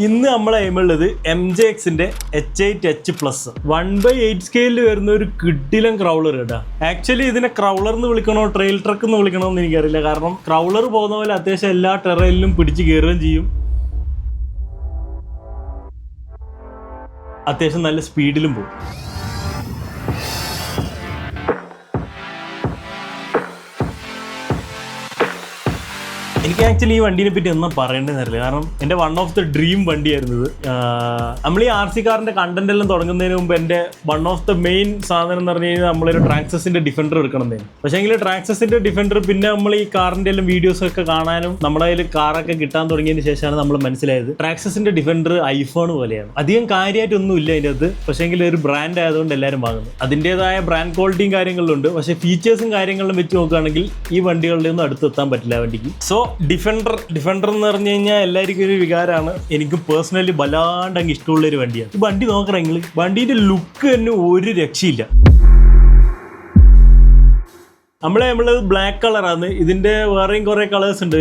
ഇന്ന് നമ്മളെ എയിമുള്ളത് MJXന്റെ H8H Plus 1/8 സ്കെയിലിൽ വരുന്ന ഒരു കിഡിലൻ ക്രൗളർ കേട്ടോ. ആക്ച്വലി ഇതിനെ ക്രൗളർ എന്ന് വിളിക്കണോ ട്രെയിൽ ട്രക്ക് എന്ന് വിളിക്കണോ എന്ന് എനിക്കറിയില്ല. കാരണം ക്രൗളർ പോകുന്ന പോലെ അത്യാവശ്യം എല്ലാ ടെറയിലും പിടിച്ച് കയറുകയും ചെയ്യും, അത്യാവശ്യം നല്ല സ്പീഡിലും പോകും. എനിക്ക് ആക്ച്വലി ഈ വണ്ടീനെ പറ്റി ഒന്നും പറയേണ്ടതെന്ന് അറിയില്ല. കാരണം എൻ്റെ വൺ ഓഫ് ദ ഡ്രീം വണ്ടിയായിരുന്നു ഇത്. നമ്മൾ ഈ RC കാറിൻ്റെ കണ്ടന്റ് എല്ലാം തുടങ്ങുന്നതിന് മുമ്പ് എൻ്റെ വൺ ഓഫ് ദ മെയിൻ സാധനം എന്ന് പറഞ്ഞു കഴിഞ്ഞാൽ നമ്മളൊരു ട്രാക്സസിൻ്റെ ഡിഫൻഡർ എടുക്കണമെന്നേ. പക്ഷേ എങ്കിൽ ട്രാക്സസിൻ്റെ ഡിഫൻഡർ പിന്നെ നമ്മൾ ഈ കാറിൻ്റെ എല്ലാം വീഡിയോസൊക്കെ കാണാനും നമ്മുടെ കയ്യിൽ കാറൊക്കെ കിട്ടാൻ തുടങ്ങിയതിന് ശേഷമാണ് നമ്മൾ മനസ്സിലായത് ട്രാക്സസിൻ്റെ ഡിഫൻഡർ ഐഫോൺ പോലെയാണ്. അധികം കാര്യമായിട്ടൊന്നും ഇല്ല അതിൻ്റെ അകത്ത്. പക്ഷേ എങ്കിൽ ഒരു ബ്രാൻഡ് ആയതുകൊണ്ട് എല്ലാവരും വാങ്ങുന്നു. അതിൻ്റെതായ ബ്രാൻഡ് ക്വാളിറ്റിയും കാര്യങ്ങളിലുണ്ട്. പക്ഷേ ഫീച്ചേഴ്സും കാര്യങ്ങളും വെച്ച് നോക്കുകയാണെങ്കിൽ ഈ വണ്ടികളുടെ ഒന്നും അടുത്തെത്താൻ പറ്റില്ല വണ്ടിക്ക്. സോ ഡിഫൻഡർ എന്ന് പറഞ്ഞു കഴിഞ്ഞാൽ എല്ലാവർക്കും ഒരു വികാരമാണ്. എനിക്ക് പേഴ്സണലി വല്ലാണ്ട് അങ്ങ് ഇഷ്ടമുള്ളൊരു വണ്ടിയാണ്. ഈ വണ്ടി നോക്കണമെങ്കിൽ വണ്ടീൻ്റെ ലുക്ക് തന്നെ ഒരു രക്ഷയില്ല. നമ്മളുള്ളത് ബ്ലാക്ക് കളറാണ്. ഇതിന്റെ വേറെയും കുറെ കളേഴ്സ് ഉണ്ട്.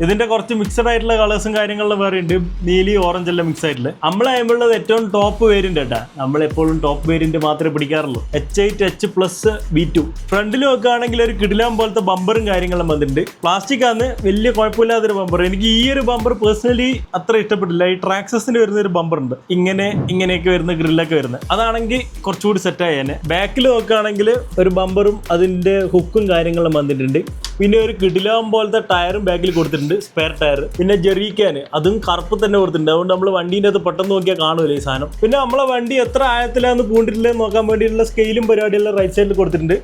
ഇതിന്റെ കുറച്ച് മിക്സഡ് ആയിട്ടുള്ള കളേഴ്സും കാര്യങ്ങളിലും വേറെ ഉണ്ട്. നീലി ഓറഞ്ച് എല്ലാം മിക്സ് ആയിട്ടുള്ള. നമ്മളുള്ളത് ഏറ്റവും ടോപ്പ് വേരിയന്റ് കേട്ടാ. നമ്മളെപ്പോഴും ടോപ്പ് വേരിയന്റ് മാത്രമേ പിടിക്കാറുള്ളൂ. H8H Plus V2. ഫ്രണ്ടിൽ നോക്കുകയാണെങ്കിൽ ഒരു കിടിലാൻ പോലത്തെ ബമ്പറും കാര്യങ്ങളും വന്നിട്ടുണ്ട്. പ്ലാസ്റ്റിക് ആണ്, വലിയ കുഴപ്പമില്ലാത്തൊരു ബമ്പർ. എനിക്ക് ഈ ഒരു ബമ്പർ പേഴ്സണലി അത്ര ഇഷ്ടപ്പെട്ടില്ല. ഈ ട്രാക്സസിന് വരുന്ന ഒരു ബമ്പർ ഉണ്ട്, ഇങ്ങനെയൊക്കെ വരുന്ന ഗ്രില്ലൊക്കെ വരുന്നത്. അതാണെങ്കിൽ കുറച്ചുകൂടി സെറ്റായി തന്നെ. ബാക്കിൽ നോക്കുകയാണെങ്കിൽ ഒരു ബമ്പറും അതിന്റെ ഹുക്കും കാര്യങ്ങളും വന്നിട്ടുണ്ട്. പിന്നെ ഒരു കിടിലാൻ പോലത്തെ ടയറും ബാക്കിൽ കൊടുത്തിട്ടുണ്ട്, സ്പെയർ ടയർ. പിന്നെ ജെറിക്കാൻ അതും കറുപ്പ് തന്നെ കൊടുത്തിട്ടുണ്ട്. അതുകൊണ്ട് നമ്മൾ വണ്ടീൻ്റെ അത് പെട്ടെന്ന് നോക്കിയാൽ കാണുമല്ലോ ഈ സാധനം. പിന്നെ നമ്മളെ വണ്ടി എത്ര ആഴത്തിലാന്ന് പൂണ്ടിട്ടില്ലെന്ന് നോക്കാൻ വേണ്ടിയിട്ടുള്ള സ്കെയിലും പരിപാടിയെല്ലാം റൈറ്റ് സൈഡിൽ കൊടുത്തിട്ടുണ്ട്.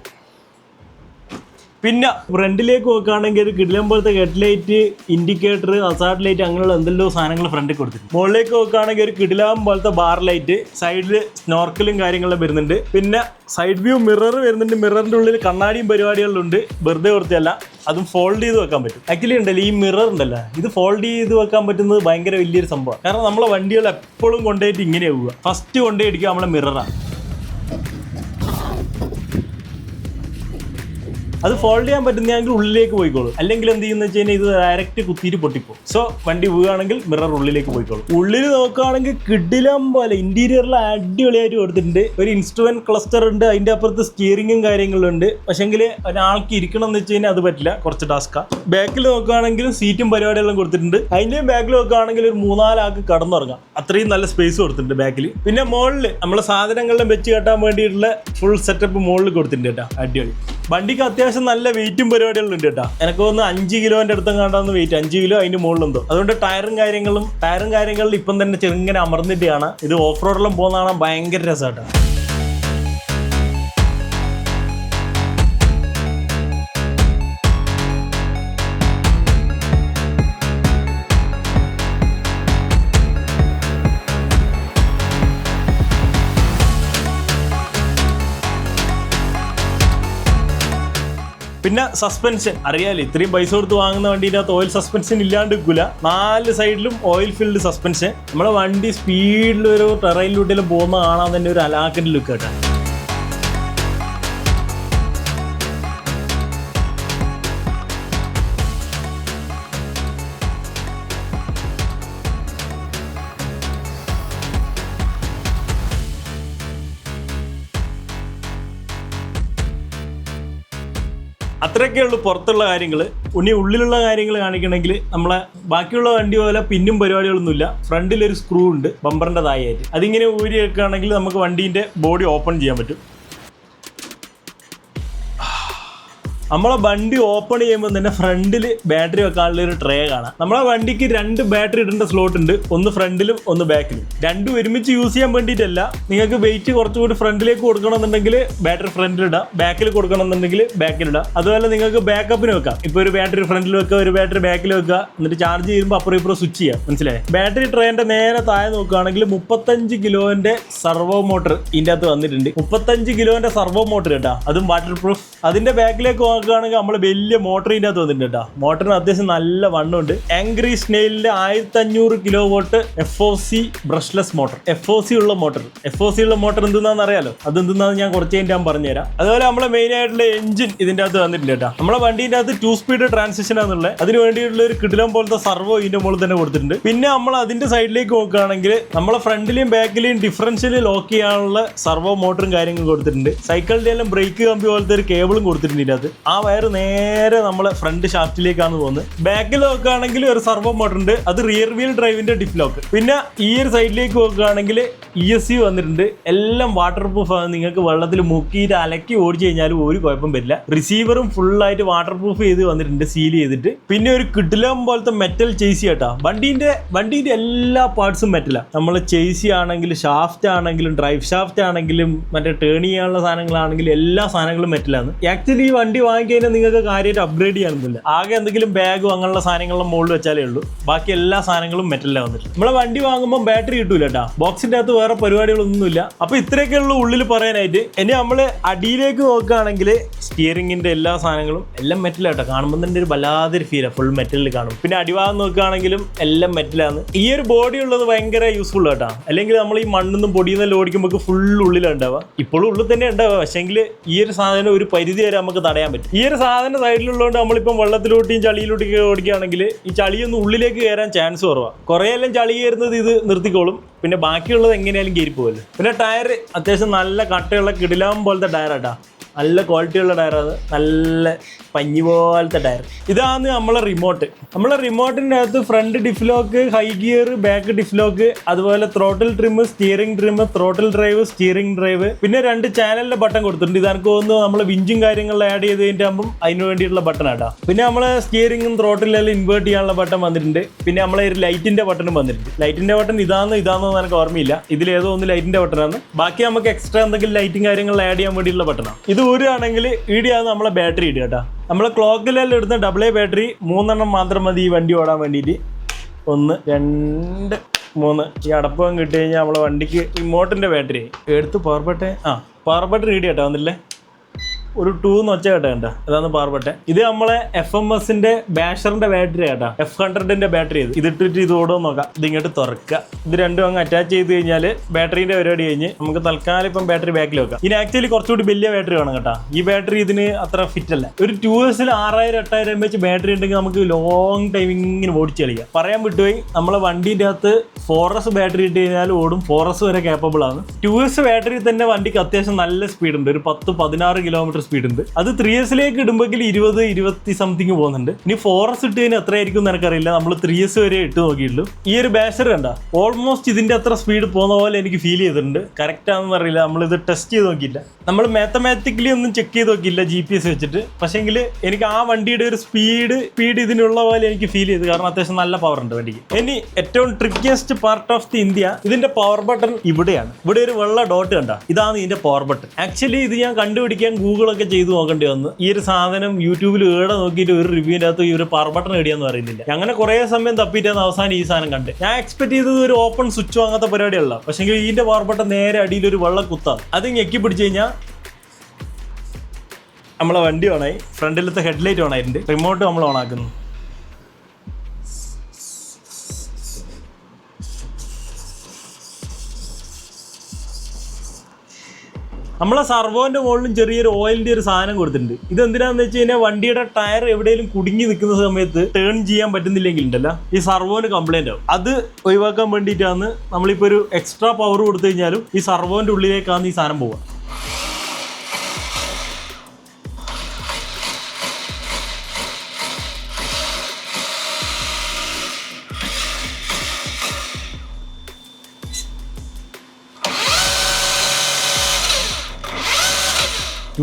പിന്നെ ഫ്രണ്ടിലേക്ക് നോക്കുകയാണെങ്കിൽ ഒരു കിടിലം പോലത്തെ ഹെഡ്ലൈറ്റ്, ഇൻഡിക്കേറ്റർ, ഹസാർഡ് ലൈറ്റ് അങ്ങനെയുള്ള എന്തെല്ലോ സാധനങ്ങൾ ഫ്രണ്ടിൽ കൊടുത്തിട്ടുണ്ട്. മുകളിലേക്ക് നോക്കുകയാണെങ്കിൽ ഒരു കിടിലം പോലത്തെ ബാർ ലൈറ്റ്, സൈഡിൽ സ്നോർക്കലും കാര്യങ്ങളും വരുന്നുണ്ട്. പിന്നെ സൈഡ് വ്യൂ മിറർ വരുന്നുണ്ട്. മിററിൻ്റെ ഉള്ളിൽ കണ്ണാടിയും പരിപാടികളിലുണ്ട്. വെറുതെ കൊടുത്തല്ല, അതും ഫോൾഡ് ചെയ്ത് വെക്കാൻ പറ്റും. ആക്ച്വലി ഉണ്ടല്ലോ ഈ മിറർ ഉണ്ടല്ലോ, ഇത് ഫോൾഡ് ചെയ്ത് വെക്കാൻ പറ്റുന്നത് ഭയങ്കര വലിയൊരു സംഭവമാണ്. കാരണം നമ്മളെ വണ്ടികൾ എപ്പോഴും കൊണ്ടുപോയിട്ട് ഇങ്ങനെ പോവുക. ഫസ്റ്റ് കൊണ്ടുപോയി അടിക്കുക നമ്മളെ മിററാണ്. അത് ഫോൾഡ് ചെയ്യാൻ പറ്റുന്നെങ്കിൽ ഉള്ളിലേക്ക് പോയിക്കോളും. അല്ലെങ്കിൽ എന്ത് ചെയ്യുന്ന വെച്ച് കഴിഞ്ഞാൽ ഇത് ഡയറക്റ്റ് കുത്തിയിട്ട് പൊട്ടിപ്പോകും. സോ വണ്ടി വീഴുകയാണെങ്കിൽ മിറർ ഉള്ളിലേക്ക് പോയിക്കോളും. ഉള്ളിൽ നോക്കുകയാണെങ്കിൽ കിടിലം പോലെ ഇന്റീരിയറിൽ അടിപൊളിയായിട്ട് കൊടുത്തിട്ടുണ്ട്. ഒരു ഇൻസ്ട്രുമെന്റ് ക്ലസ്റ്റർ ഉണ്ട്, അതിന്റെ അപ്പുറത്ത് സ്റ്റിയറിംഗും കാര്യങ്ങളുണ്ട്. പക്ഷെങ്കിൽ ഒരാൾക്ക് ഇരിക്കണം എന്ന് വെച്ച് കഴിഞ്ഞാൽ അത് പറ്റില്ല, കുറച്ച് ടാസ്കാ. ബാക്കിൽ നോക്കുകയാണെങ്കിലും സീറ്റും പരിപാടിയെല്ലാം കൊടുത്തിട്ടുണ്ട്. അതിന്റെയും ബാക്കിൽ നോക്കുകയാണെങ്കിൽ ഒരു 3-4 ആൾക്ക് കടന്നുറങ്ങാം. അത്രയും നല്ല സ്പേസ് കൊടുത്തിട്ടുണ്ട് ബാക്കിൽ. പിന്നെ മുകളിൽ നമ്മളെ സാധനങ്ങളെല്ലാം വെച്ച് കെട്ടാൻ വേണ്ടിയിട്ടുള്ള ഫുൾ സെറ്റപ്പ് മുകളിൽ കൊടുത്തിട്ടുണ്ട് കേട്ടോ. അടിപൊളി. വണ്ടിക്ക് അത്യാവശ്യം നല്ല വെയിറ്റും പരിപാടികളും ഉണ്ട് കേട്ടോ. എനിക്ക് തോന്നുന്നു 5 കിലോന്റെ അടുത്തും കണ്ടാന്ന് വെയിറ്റ്, 5 കിലോ അതിന്റെ മുകളിലെന്തോ. അതുകൊണ്ട് ടയറും കാര്യങ്ങളിലും ഇപ്പം തന്നെ ചെറുങ്ങനെ അമർന്നിട്ടാണ്. ഇത് ഓഫ് റോഡെല്ലാം പോകുന്നതാണ് ഭയങ്കര രസമായിട്ടാണ്. പിന്നെ സസ്പെൻഷൻ അറിയാലോ, ഇത്രയും പൈസ കൊടുത്ത് വാങ്ങുന്ന വണ്ടീനകത്ത് ഓയിൽ സസ്പെൻഷൻ ഇല്ലാണ്ട് നിൽക്കില്ല. 4 സൈഡിലും ഓയിൽ ഫിൽഡ് സസ്പെൻഷൻ. നമ്മളെ വണ്ടി സ്പീഡിൽ ഒരു ടെറയിലൂടെല്ലാം പോകുന്ന കാണാൻ തന്നെ ഒരു അലാക്കിൻ്റെ ലുക്ക് കേട്ടോ. അത്രയൊക്കെ ഉള്ളൂ പുറത്തുള്ള കാര്യങ്ങൾ. ഉള്ളിലുള്ള കാര്യങ്ങൾ കാണിക്കണമെങ്കിൽ നമ്മളെ ബാക്കിയുള്ള വണ്ടി പോലെ പിന്നും പരിപാടികളൊന്നുമില്ല. ഫ്രണ്ടിലൊരു സ്ക്രൂ ഉണ്ട് ബമ്പറിൻ്റെ താഴെയായിട്ട്. അതിങ്ങനെ ഊരി വെക്കുകയാണെങ്കിൽ നമുക്ക് വണ്ടീൻ്റെ ബോഡി ഓപ്പൺ ചെയ്യാൻ പറ്റും. നമ്മളെ വണ്ടി ഓപ്പൺ ചെയ്യുമ്പോൾ തന്നെ ഫ്രണ്ടിൽ ബാറ്ററി വെക്കാനുള്ള ഒരു ട്രേ കാണാം. നമ്മളെ വണ്ടിക്ക് 2 ബാറ്ററി ഇടേണ്ട സ്ലോട്ട് ഉണ്ട്, ഒന്ന് ഫ്രണ്ടിലും ഒന്ന് ബാക്കിലും. രണ്ടും ഒരുമിച്ച് യൂസ് ചെയ്യാൻ വേണ്ടിയിട്ടല്ല. നിങ്ങൾക്ക് വെയിറ്റ് കുറച്ചുകൂടി ഫ്രണ്ടിലേക്ക് കൊടുക്കണമെന്നുണ്ടെങ്കിൽ ബാറ്ററി ഫ്രണ്ടിലിടാം, ബാക്കിൽ കൊടുക്കണമെന്നുണ്ടെങ്കിൽ ബാക്കിലിടാം. അതുപോലെ നിങ്ങൾക്ക് ബാക്കപ്പിന് വെക്കാം. ഇപ്പോൾ ഒരു ബാറ്ററി ഫ്രണ്ടിൽ വെക്കുക, ഒരു ബാറ്ററി ബാക്കിൽ വെക്കുക, എന്നിട്ട് ചാർജ് ചെയ്യുമ്പോൾ അപ്പുറം ഇപ്പുറം സ്വിച്ച് ചെയ്യാം. മനസ്സിലായി? ബാറ്ററി ട്രേൻ്റെ നേരെ താഴെ നോക്കുകയാണെങ്കിൽ 35 കിലോന്റെ സർവോ മോട്ടർ ഇതിൻ്റെ അകത്ത് വന്നിട്ടുണ്ട്. 35 കിലോന്റെ സർവോ മോട്ടർ കേട്ടോ, അതും വാട്ടർ പ്രൂഫ്. അതിന്റെ ബാക്കിലേക്ക് നോക്കുകയാണെങ്കിൽ നമ്മൾ വലിയ മോട്ടർ ഇതിൻ്റെ അകത്ത് വന്നിട്ടുണ്ട് കേട്ടോ. മോട്ടറിന് അത്യാവശ്യം നല്ല വണ്ണമുണ്ട്. ആംഗ്രി സ്നെയിലിന്റെ 1500 kW FOC brushless motor. FOC ഉള്ള മോട്ടർ എന്തെന്നാന്ന് അറിയാലോ. അത് എന്തെന്നാന്ന് ഞാൻ കുറച്ച് കഴിഞ്ഞ് ഞാൻ പറഞ്ഞുതരാം. അതുപോലെ നമ്മളെ മെയിൻ ആയിട്ടുള്ള എഞ്ചിൻ ഇതിന്റെ അകത്ത് വന്നിട്ടുണ്ട് കേട്ടോ. നമ്മളെ വണ്ടീന്റെ അകത്ത് 2 സ്പീഡ് ട്രാൻസിഷൻ ആണെന്നുള്ളത്. അതിന് വേണ്ടിയിട്ടുള്ള ഒരു കിടിലം പോലത്തെ സർവോ ഇതിന്റെ മുകളിൽ തന്നെ കൊടുത്തിട്ടുണ്ട്. പിന്നെ നമ്മൾ അതിന്റെ സൈഡിലേക്ക് നോക്കുകയാണെങ്കിൽ നമ്മളെ ഫ്രണ്ടിലെയും ബാക്കിലെയും ഡിഫറൻഷ്യൽ ലോക്ക് ചെയ്യാനുള്ള സർവോ മോട്ടറും കാര്യങ്ങളും കൊടുത്തിട്ടുണ്ട്. സൈക്കിളിന്റെ എല്ലാം ബ്രേക്ക് കമ്പി പോലത്തെ ഒരു കേബിളും കൊടുത്തിട്ടുണ്ട് ഇതിനകത്ത്. ആ വയർ നേരെ നമ്മളെ ഫ്രണ്ട് ഷാഫ്റ്റിലേക്കാണ് പോകുന്നത്. ബാക്കിൽ നോക്കുകയാണെങ്കിൽ ഒരു സർവോ മോട്ടർ ഉണ്ട്. അത് റിയർ വീൽ ഡ്രൈവിന്റെ ഡിഫ് ലോക്ക്. പിന്നെ ഈ ഒരു സൈഡിലേക്ക് നോക്കുകയാണെങ്കിൽ ESC വന്നിട്ടുണ്ട്. എല്ലാം വാട്ടർ പ്രൂഫ് ആണ്. നിങ്ങൾക്ക് വെള്ളത്തിൽ മുക്കിയിട്ട് അലക്കി ഓടിച്ചു കഴിഞ്ഞാലും ഒരു കുഴപ്പം വരില്ല. റിസീവറും ഫുള്ളായിട്ട് വാട്ടർ പ്രൂഫ് ചെയ്ത് വന്നിട്ടുണ്ട്, സീൽ ചെയ്തിട്ട്. പിന്നെ ഒരു കിടിലം പോലത്തെ മെറ്റൽ ചേസി കേട്ടാ. വണ്ടീന്റെ എല്ലാ പാർട്സും മെറ്റലാണ്. നമ്മൾ ചേസി ആണെങ്കിലും ഷാഫ്റ്റ് ആണെങ്കിലും ഡ്രൈവ് ഷാഫ്റ്റ് ആണെങ്കിലും മറ്റേ ടേൺ ചെയ്യാനുള്ള സാധനങ്ങളാണെങ്കിലും എല്ലാ സാധനങ്ങളും മെറ്റലാണ്. ആക്ച്വലി ഈ വണ്ടി വാങ്ങിക്കഴിഞ്ഞാൽ നിങ്ങൾക്ക് കാര്യമായിട്ട് അപ്ഗ്രേഡ് ചെയ്യാനൊന്നുമില്ല. ആകെ എന്തെങ്കിലും ബാഗും അങ്ങനെയുള്ള സാധനങ്ങളുടെ മുകളിൽ വെച്ചാലേ ഉള്ളൂ. ബാക്കി എല്ലാ സാധനങ്ങളും മെറ്റലാണ് വന്നിട്ട്. നമ്മളെ വണ്ടി വാങ്ങുമ്പോൾ ബാറ്ററി കിട്ടൂല കേട്ടോ. ബോക്സിന്റെ അകത്ത് വേറെ പരിപാടികളൊന്നുമില്ല. അപ്പൊ ഇത്രയൊക്കെയുള്ള ഉള്ളിൽ പറയാനായിട്ട്. ഇനി നമ്മള് അടിയിലേക്ക് നോക്കുകയാണെങ്കിൽ സ്റ്റിയറിംഗിന്റെ എല്ലാ സാധനങ്ങളും എല്ലാം മെറ്റലാട്ടോ. കാണുമ്പോൾ തന്നെ ഒരു വല്ലാതൊരു ഫീലാണ്. ഫുൾ മെറ്റലിൽ കാണും. പിന്നെ അടിഭാഗം നോക്കുകയാണെങ്കിലും എല്ലാം മെറ്റലാണ്. ഈ ഒരു ബോഡി ഉള്ളത് ഭയങ്കര യൂസ്ഫുൾ കേട്ടോ. അല്ലെങ്കിൽ നമ്മൾ ഈ മണ്ണിന്നും പൊടിയെന്നെല്ലാം ഓടിക്കുമ്പോൾ ഫുൾ ഉള്ളിലാണ് ഉണ്ടാവുക. ഇപ്പോഴും ഉള്ളിൽ തന്നെ ഉണ്ടാവുക. പക്ഷെങ്കിൽ ഈ ഒരു സാധനം ഒരു പരിധി വരെ നമുക്ക് തടയാൻ പറ്റും. ഈ ഒരു സാധനം സൈഡിലുള്ളതുകൊണ്ട് നമ്മളിപ്പം വെള്ളത്തിലോട്ടിയും ചളിയിലോട്ടൊക്കെ ഓടിക്കുകയാണെങ്കിൽ ഈ ചളിയൊന്നും ഉള്ളിലേക്ക് കയറാൻ ചാൻസ് കുറവാണ്. കുറേ എല്ലാം ചളി കയറുന്നത് ഇത് നിർത്തിക്കോളും. പിന്നെ ബാക്കിയുള്ളത് എങ്ങനെയാലും കയറി പോകുമല്ലോ. പിന്നെ ടയർ അത്യാവശ്യം നല്ല കട്ടയുള്ള കിടിലാം പോലത്തെ ടയറാട്ടാ. നല്ല ക്വാളിറ്റിയുള്ള ടയറാണ്. നല്ല പഞ്ഞി പോലത്തെ ടയർ. ഇതാണ് നമ്മളെ റിമോട്ട്. നമ്മളെ റിമോട്ടിൻ്റെ അകത്ത് front diff lock, high gear, back diff lock, അതുപോലെ throttle trim, steering trim, throttle drive, steering drive, പിന്നെ 2 ചാനലിൻ്റെ ബട്ടൺ കൊടുത്തിട്ടുണ്ട്. ഇത് എനിക്ക് തോന്നുന്നു നമ്മൾ വിഞ്ചും കാര്യങ്ങളിൽ ആഡ് ചെയ്ത് കഴിഞ്ഞാകുമ്പം അതിന് വേണ്ടിയിട്ടുള്ള ബട്ടൺ ആട്ടാ. പിന്നെ നമ്മൾ സ്റ്റിയറിംഗും ത്രോട്ടിലെല്ലാം ഇൻവേർട്ട് ചെയ്യാനുള്ള ബട്ടൺ വന്നിട്ടുണ്ട്. പിന്നെ നമ്മളെ ഒരു ലൈറ്റിൻ്റെ ബട്ടണും വന്നിട്ടുണ്ട്. ലൈറ്റിൻ്റെ ബട്ടൺ ഇതാണെന്ന് എനിക്ക് ഓർമ്മയില്ല. ഇതിലേതോ ഒന്ന് ലൈറ്റിൻ്റെ ബട്ടണാണ്. ബാക്കി നമുക്ക് എക്സ്ട്രാ എന്തെങ്കിലും ലൈറ്റും കാര്യങ്ങളിൽ ആഡ് ചെയ്യാൻ വേണ്ടിയിട്ടുള്ള ബട്ടണാണ്. ഇത് ഊരുകയാണെങ്കിൽ ഈടിയാണ് നമ്മളെ ബാറ്ററി ഇടുക കേട്ടോ. നമ്മളെ ക്ലോക്കിലെല്ലാം ഇടുന്ന AA ബാറ്ററി 3 മാത്രം മതി ഈ വണ്ടി ഓടാൻ വേണ്ടിയിട്ട്. 1 2 3 ഈ അടപ്പം കിട്ടി കഴിഞ്ഞാൽ നമ്മളെ വണ്ടിക്ക് റിമോട്ടിൻ്റെ ബാറ്ററി എടുത്ത് പവർ ബട്ടൺ റീഡ് കേട്ടോ. വന്നില്ലേ ഒരു 2 എന്ന് വെച്ച കേട്ടോ. കണ്ട അതാണ് പവർ ബട്ടൺ. ഇത് നമ്മളെ FMSന്റെ ബാഷറിന്റെ ബാറ്ററി കേട്ടോ. F100ന്റെ ബാറ്ററി. ഇതിട്ടിട്ട് ഇത് ഓടുമെന്ന് നോക്കാം. ഇത് ഇങ്ങോട്ട് തുറക്കുക. ഇത് രണ്ടും അങ്ങ് അറ്റാച്ച് ചെയ്ത് കഴിഞ്ഞാൽ ബാറ്ററിന്റെ പരിപാടി കഴിഞ്ഞ് നമുക്ക് തൽക്കാലം ഇപ്പം ബാറ്ററി ബാക്കിൽ വെക്കാം. ഇനി ആക്ച്വലി കുറച്ചുകൂടി വലിയ ബാറ്ററി വേണം കേട്ടോ. ഈ ബാറ്ററി ഇതിന് അത്ര ഫിറ്റ് അല്ല. ഒരു 2S 6000-8000 mAh ബാറ്ററി ഉണ്ടെങ്കിൽ നമുക്ക് ലോങ് ടൈം ഇങ്ങനെ ഓടിച്ച് കളിക്കാം. പറയാൻ വിട്ടുപോയി, നമ്മളെ വണ്ടീൻ്റെ അകത്ത് 4S ബാറ്ററി ഇട്ട് കഴിഞ്ഞാൽ ഓടും. 4S വരെ കേപ്പബിൾ ആണ്. 2S ബാറ്ററി തന്നെ വണ്ടിക്ക് അത്യാവശ്യം നല്ല സ്പീഡ് ഉണ്ട്. ഒരു 10-16 km സ്പീഡ് ഉണ്ട്. അത് 3Sലേക്ക് ഇടുമ്പോൾ 20 സംതിങ് പോകുന്നുണ്ട്. ഇനി 4S ഇട്ട് കഴിഞ്ഞാൽ എത്ര ആയിരിക്കും എന്ന് എനിക്കറിയില്ല. നമ്മൾ 3S വരെ ഇട്ട് നോക്കിയിട്ടുള്ളൂ. ഈ ഒരു ബാഷർ കണ്ട ഓൾമോസ്റ്റ് ഇതിന്റെ അത്ര സ്പീഡ് പോകുന്ന പോലെ എനിക്ക് ഫീൽ ചെയ്തിട്ടുണ്ട്. കറക്റ്റ് ആണെന്ന് അറിയില്ല. നമ്മളിത് ടെസ്റ്റ് ചെയ്ത് നോക്കിയില്ല. നമ്മൾ മാത്തമാറ്റിക്കലി ഒന്നും ചെക്ക് ചെയ്ത് നോക്കിയില്ല GPS വെച്ചിട്ട്. പക്ഷേങ്കിൽ എനിക്ക് ആ വണ്ടിയുടെ ഒരു സ്പീഡ് ഇതിനുള്ള പോലെ എനിക്ക് ഫീൽ ചെയ്തു. കാരണം അത്യാവശ്യം നല്ല പവർ ഉണ്ട് വണ്ടിക്ക്. ഇനി ഏറ്റവും ട്രിക്കിയസ്റ്റ് പാർട്ട് ഓഫ് ദി ഇന്ത്യ, ഇതിന്റെ പവർ ബട്ടൺ ഇവിടെയാണ്. ഇവിടെ ഒരു വെള്ള ഡോട്ട് കണ്ട, ഇതാണ് ഇതിന്റെ പവർ ബട്ടൺ. ആക്ച്വലി ഇത് ഞാൻ കണ്ടുപിടിക്കാൻ ഗൂഗിളൊക്കെ ചെയ്ത് നോക്കേണ്ടി വന്നു. ഈ ഒരു സാധനം യൂട്യൂബിൽ ഏടെ നോക്കിയിട്ട് ഒരു റിവ്യൂവിൻ്റെ അകത്ത് ഈ ഒരു പവർ ബട്ടൺ ഇടിയാന്ന് പറയുന്നില്ല. അങ്ങനെ കുറേ സമയം തപ്പിയിട്ടാണ് അവസാനം ഈ സാധനം കണ്ട്. ഞാൻ എക്സ്പെക്ട് ചെയ്തത് ഒരു ഓപ്പൺ സ്വിച്ചോ അങ്ങനത്തെ പരിപാടിയല്ല. പക്ഷേ ഇതിന്റെ പവർ ബട്ടൺ നേരെ അടിയിൽ ഒരു വെള്ള കുത്താണ്. അത് ഞെക്കി പിടിച്ച് കഴിഞ്ഞാൽ നമ്മളെ വണ്ടി ഓണായി. ഫ്രണ്ടിലത്തെ ഹെഡ്ലൈറ്റ് ഓണായിട്ടുണ്ട്. റിമോട്ട് നമ്മൾ ഓണാക്കുന്നു. നമ്മളെ സർവോന്റെ മുകളിലും ചെറിയൊരു ഓയിലിന്റെ ഒരു സാധനം കൊടുത്തിട്ടുണ്ട്. ഇത് എന്തിനാന്ന് വെച്ച് കഴിഞ്ഞാൽ വണ്ടിയുടെ ടയർ എവിടെയെങ്കിലും കുടുങ്ങി നിൽക്കുന്ന സമയത്ത് ടേൺ ചെയ്യാൻ പറ്റുന്നില്ലെങ്കിൽ ഉണ്ടല്ലോ ഈ സർവോന് കംപ്ലൈന്റ് ആവും. അത് ഒഴിവാക്കാൻ വേണ്ടിയിട്ടാണ് നമ്മളിപ്പോൾ ഒരു എക്സ്ട്രാ പവർ കൊടുത്തു കഴിഞ്ഞാലും ഈ സർവോന്റെ ഉള്ളിലേക്കാണ് ഈ സാധനം പോവുക.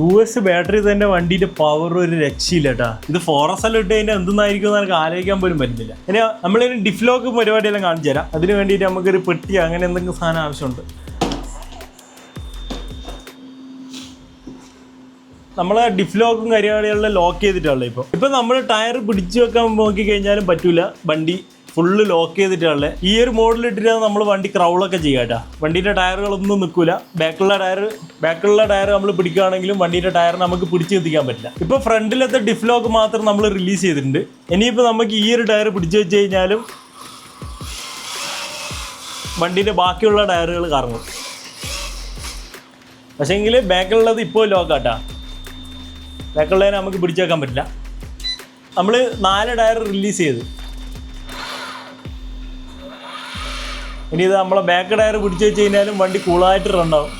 US ബാറ്ററി തന്നെ വണ്ടിയുടെ പവർ ഒരു രക്ഷയില്ല കേട്ടാ. ഇത് 4S എല്ലാം ഇട്ട് കഴിഞ്ഞാൽ എന്തെന്നായിരിക്കും എന്ന് എനിക്ക് ആലോചിക്കാൻ പോലും പറ്റുന്നില്ല. ഇനി നമ്മളൊരു ഡിഫ്ലോക്ക് പരിപാടിയെല്ലാം കാണിച്ചു തരാം. അതിന് വേണ്ടിയിട്ട് നമുക്കൊരു പെട്ടി അങ്ങനെ എന്തെങ്കിലും സാധനം ആവശ്യമുണ്ട്. നമ്മളെ ഡിഫ്ലോക്കും പരിപാടികളിലും ലോക്ക് ചെയ്തിട്ടുള്ളത്. ഇപ്പം നമ്മൾ ടയർ പിടിച്ചു വെക്കാൻ നോക്കി കഴിഞ്ഞാലും പറ്റൂല. വണ്ടി ഫുള്ള് ലോക്ക് ചെയ്തിട്ടുള്ളത്. ഈ ഒരു മോഡൽ ഇട്ടിട്ടാണ് നമ്മൾ വണ്ടി ക്രൗളൊക്കെ ചെയ്യുക കേട്ടോ. വണ്ടീൻ്റെ ടയറുകളൊന്നും നിൽക്കില്ല. ബാക്കിലുള്ള ടയർ നമ്മൾ പിടിക്കുകയാണെങ്കിലും വണ്ടീൻ്റെ ടയർ നമുക്ക് പിടിച്ച് എത്തിക്കാൻ പറ്റില്ല. ഇപ്പോൾ ഫ്രണ്ടിലത്തെ ഡിഫ് ലോക്ക് മാത്രം നമ്മൾ റിലീസ് ചെയ്തിട്ടുണ്ട്. ഇനിയിപ്പോൾ നമുക്ക് ഈ ഒരു ടയർ പിടിച്ച് വെച്ച് കഴിഞ്ഞാലും വണ്ടീൻ്റെ ബാക്കിയുള്ള ടയറുകൾ കറങ്ങും. പക്ഷേങ്കിൽ ബാക്കിലുള്ളത് ഇപ്പോൾ ലോക്കാട്ടാ. ബാക്കിയുള്ളതിനെ നമുക്ക് പിടിച്ചു വെക്കാൻ പറ്റില്ല. നമ്മൾ 4 ടയർ റിലീസ് ചെയ്ത് ഇനി ഇത് നമ്മളെ ബാക്ക് ടയർ പിടിച്ചു വെച്ച് കഴിഞ്ഞാലും വണ്ടി കൂളായിട്ട് റണ്ണാവും.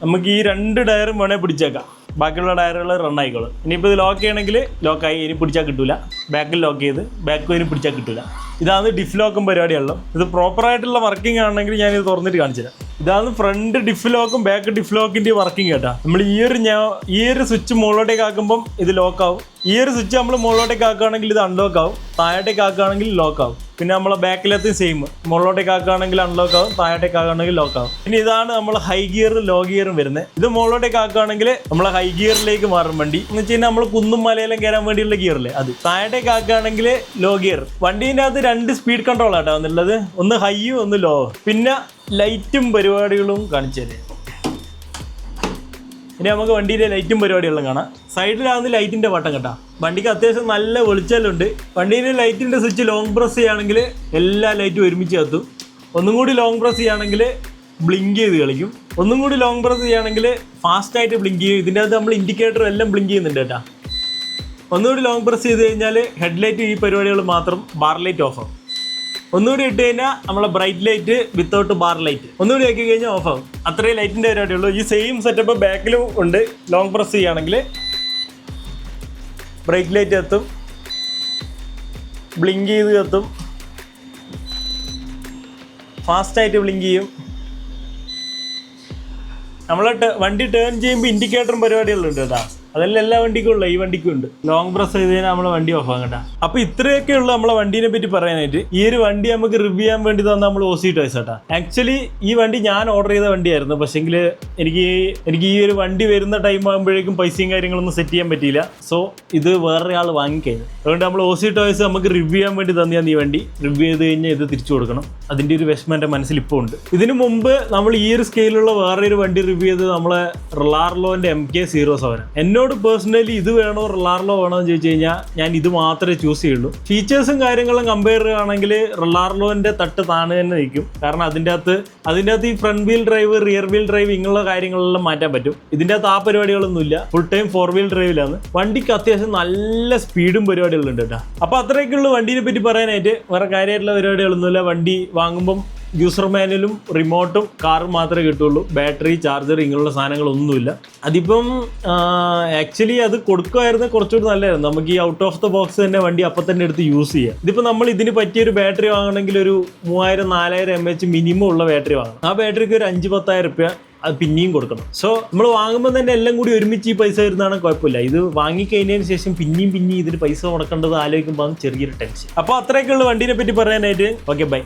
നമുക്ക് ഈ 2 ടയറും വേണേൽ പിടിച്ചേക്കാം. ബാക്കിയുള്ള ടയറുകൾ റണ്ണായിക്കോളും. ഇനിയിപ്പോൾ ഇത് ലോക്ക് ചെയ്യണമെങ്കിൽ ലോക്കായി, ഇനി പിടിച്ചാൽ കിട്ടില്ല. ബാക്കിൽ ലോക്ക് ചെയ്ത് ബാക്ക് ഇനി പിടിച്ചാൽ കിട്ടില്ല. ഇതാണ് ഡിഫ് ലോക്കും പരിപാടിയുള്ളത്. ഇത് പ്രോപ്പറായിട്ടുള്ള വർക്കിംഗ് ആണെങ്കിൽ ഞാനിത് തുറന്നിട്ട് കാണിച്ചു തരാം. ഇതാണ് ഫ്രണ്ട് ഡിഫ് ലോക്കും ബാക്ക് ഡിഫ് ലോക്കിൻ്റെ വർക്കിംഗ് കേട്ടോ. നമ്മൾ ഈ ഒരു സ്വിച്ച് മുകളിലോട്ടേക്ക് ആക്കുമ്പം ഇത് ലോക്കാവും. ഈ ഒരു സ്വിച്ച് നമ്മൾ മുകളിലോട്ടേക്ക് ആക്കുകയാണെങ്കിൽ ഇത് അൺലോക്ക് ആവും. താഴോട്ടേക്ക് ആക്കുകയാണെങ്കിൽ ലോക്ക് ആവും. പിന്നെ നമ്മളെ ബാക്കിലത്തെ സെയിം, മുകളിലോട്ടേക്ക് ആക്കുകയാണെങ്കിൽ അൺലോക്ക് ആവും, താഴോട്ടേക്ക് ആക്കുകയാണെങ്കിൽ ലോക്ക് ആവും. പിന്നെ ഇതാണ് നമ്മൾ ഹൈ ഗിയറും ലോ ഗിയറും വരുന്നത്. ഇത് മുകളിലോട്ടേക്ക് ആക്കുകയാണെങ്കിൽ നമ്മൾ ഹൈ ഗിയറിലേക്ക് മാറും വണ്ടി. എന്ന് വെച്ച് കഴിഞ്ഞാൽ നമ്മൾ കുന്നും മലയിലും കയറാൻ വേണ്ടിയുള്ള ഗിയറില്ലേ അത്. താഴോട്ടേക്ക് ആക്കുകയാണെങ്കിൽ ലോ ഗിയർ. വണ്ടീൻ്റെ അകത്ത് 2 സ്പീഡ് കൺട്രോൾ ആട്ടോ എന്നുള്ളത്, ഒന്ന് ഹൈയും ഒന്ന് ലോ. പിന്നെ ലൈറ്റും പരിപാടികളും കാണിച്ചു തരാം. ഇനി നമുക്ക് വണ്ടിയിലെ ലൈറ്റും പരിപാടികളും കാണാം. സൈഡിലാവുന്ന ലൈറ്റിൻ്റെ ബട്ടൺ കേട്ടോ. വണ്ടിക്ക് അത്യാവശ്യം നല്ല വെളിച്ചെല്ലുണ്ട്. വണ്ടീൻ്റെ ലൈറ്റിൻ്റെ സ്വിച്ച് ലോങ് പ്രസ് ചെയ്യുകയാണെങ്കിൽ എല്ലാ ലൈറ്റും ഒരുമിച്ച് കത്തും. ഒന്നും കൂടി ലോങ് പ്രസ് ചെയ്യുകയാണെങ്കിൽ ബ്ലിങ്ക് ചെയ്ത് കളിക്കും. ഒന്നും കൂടി ലോങ് പ്രസ് ചെയ്യുകയാണെങ്കിൽ ഫാസ്റ്റായിട്ട് ബ്ലിങ്ക് ചെയ്യും. ഇതിൻ്റെ അകത്ത് നമ്മൾ ഇൻഡിക്കേറ്റർ എല്ലാം ബ്ലിങ്ക് ചെയ്യുന്നുണ്ട് കേട്ടോ. ഒന്നുകൂടി ലോങ് പ്രസ് ചെയ്ത് കഴിഞ്ഞാൽ ഹെഡ്ലൈറ്റ് ഈ പരിപാടികൾ മാത്രം, ബാർ ലൈറ്റ് ഓഫ് ആവും. ഒന്നുകൂടി ഇട്ട് കഴിഞ്ഞാൽ നമ്മളെ bright light without bar light. ഒന്നുകൂടി ആക്കി കഴിഞ്ഞാൽ ഓഫ് ആവും. അത്രയും ലൈറ്റിൻ്റെ പരിപാടിയുള്ളൂ. ഈ സെയിം സെറ്റപ്പ് ബാക്കിലും ഉണ്ട്. ലോങ് പ്രസ് ചെയ്യുകയാണെങ്കിൽ ബ്രൈറ്റ് ലൈറ്റ് എത്തും, ബ്ലിങ്ക് ചെയ്ത് എത്തും, ഫാസ്റ്റായിട്ട് ബ്ലിങ്ക് ചെയ്യും. നമ്മളെ വണ്ടി ടേൺ ചെയ്യുമ്പോൾ ഇൻഡിക്കേറ്ററും പരിപാടികളുണ്ട് കേട്ടോ. അതെല്ലാം എല്ലാ വണ്ടിക്കും ഉള്ള, ഈ വണ്ടിക്കും ഉണ്ട്. ലോങ് പ്രസ് ചെയ്ത് കഴിഞ്ഞാൽ നമ്മളെ വണ്ടി ഓഫ് ആകണ്ട. അപ്പോൾ ഇത്രയൊക്കെ ഉള്ളൂ നമ്മളെ വണ്ടീനെ പറ്റി പറയാനായിട്ട്. ഈ ഒരു വണ്ടി നമുക്ക് റിവ്യൂ ചെയ്യാൻ വേണ്ടി തന്നെ നമ്മൾ OC ടോയ്സ് കേട്ടോ. ആക്ച്വലി ഈ വണ്ടി ഞാൻ ഓർഡർ ചെയ്ത വണ്ടിയായിരുന്നു. പക്ഷേങ്കിൽ എനിക്ക് ഈ ഒരു വണ്ടി വരുന്ന ടൈം ആകുമ്പോഴേക്കും പൈസയും കാര്യങ്ങളൊന്നും സെറ്റ് ചെയ്യാൻ പറ്റിയില്ല. സോ ഇത് വേറൊരാൾ വാങ്ങിക്കഴിഞ്ഞു. അതുകൊണ്ട് നമ്മൾ OC ടോയ്സ് നമുക്ക് റിവ്യൂ ചെയ്യാൻ വേണ്ടി തന്നെയാണ് ഈ വണ്ടി. റിവ്യൂ ചെയ്ത് കഴിഞ്ഞാൽ ഇത് തിരിച്ചു കൊടുക്കണം. അതിൻ്റെ ഒരു വിഷമം എൻ്റെ മനസ്സിൽ ഇപ്പോൾ ഉണ്ട്. ഇതിനു മുമ്പ് നമ്മൾ ഈ ഒരു സ്കെയിലുള്ള വേറൊരു വണ്ടി റിവ്യൂ ചെയ്ത് നമ്മളെ റൊളാർലോൻ്റെ MK07. എന്നോട് പേഴ്സണലി ഇത് വേണോ റൊളാർലോ വേണോ എന്ന് ചോദിച്ചു കഴിഞ്ഞാൽ ഞാൻ ഇത് മാത്രമേ ചൂസ് ചെയ്യുള്ളൂ. ഫീച്ചേഴ്സും കാര്യങ്ങളും കമ്പയർ ചെയ്യുകയാണെങ്കിൽ റൊളാർലോൻ്റെ തട്ട് താണു തന്നെ നിൽക്കും. കാരണം അതിൻ്റെ അകത്ത് ഈ front wheel drive, rear wheel drive ഇങ്ങനെയുള്ള കാര്യങ്ങളെല്ലാം മാറ്റാൻ പറ്റും. ഇതിൻ്റെ അകത്ത് ആ പരിപാടികളൊന്നുമില്ല. ഫുൾ ടൈം 4 വീൽ ഡ്രൈവിലാണ്. വണ്ടിക്ക് അത്യാവശ്യം നല്ല സ്പീഡും പരിപാടികളുണ്ട് കേട്ടോ. അപ്പോൾ അത്രയൊക്കെയുള്ള വണ്ടീനെ പറ്റി പറയാനായിട്ട്. വേറെ കാര്യമായിട്ടുള്ള പരിപാടികളൊന്നുമില്ല. വണ്ടി വാങ്ങുമ്പം യൂസർ മാനുവലും റിമോട്ടും കാറും മാത്രമേ കിട്ടുള്ളൂ. ബാറ്ററി, ചാർജർ ഇങ്ങനെയുള്ള സാധനങ്ങളൊന്നുമില്ല. അതിപ്പം ആക്ച്വലി അത് കൊടുക്കുമായിരുന്നു കുറച്ചുകൂടി നല്ലതായിരുന്നു. നമുക്ക് ഈ ഔട്ട് ഓഫ് ദ ബോക്സ് തന്നെ വണ്ടി അപ്പം തന്നെ എടുത്ത് യൂസ് ചെയ്യാം. ഇതിപ്പോൾ നമ്മൾ ഇതിന് പറ്റിയൊരു ബാറ്ററി വാങ്ങണമെങ്കിൽ ഒരു 3000-4000 mAh മിനിമം ഉള്ള ബാറ്ററി വാങ്ങണം. ആ ബാറ്ററിക്ക് ഒരു 5,000-10,000 രൂപ അത് പിന്നെയും കൊടുക്കണം. സോ നമ്മൾ വാങ്ങുമ്പോൾ തന്നെ എല്ലാം കൂടി ഒരുമിച്ച് ഈ പൈസ വരുന്നതാണ് കുഴപ്പമില്ല. ഇത് വാങ്ങിക്കഴിഞ്ഞതിന് ശേഷം പിന്നെയും ഇതിന് പൈസ മുടക്കേണ്ടത് ആലോചിക്കുമ്പോൾ ചെറിയൊരു ടെൻഷൻ. അപ്പോൾ അത്രയൊക്കെയുള്ള വണ്ടീനെ പറ്റി പറയാനായിട്ട്. Okay, by.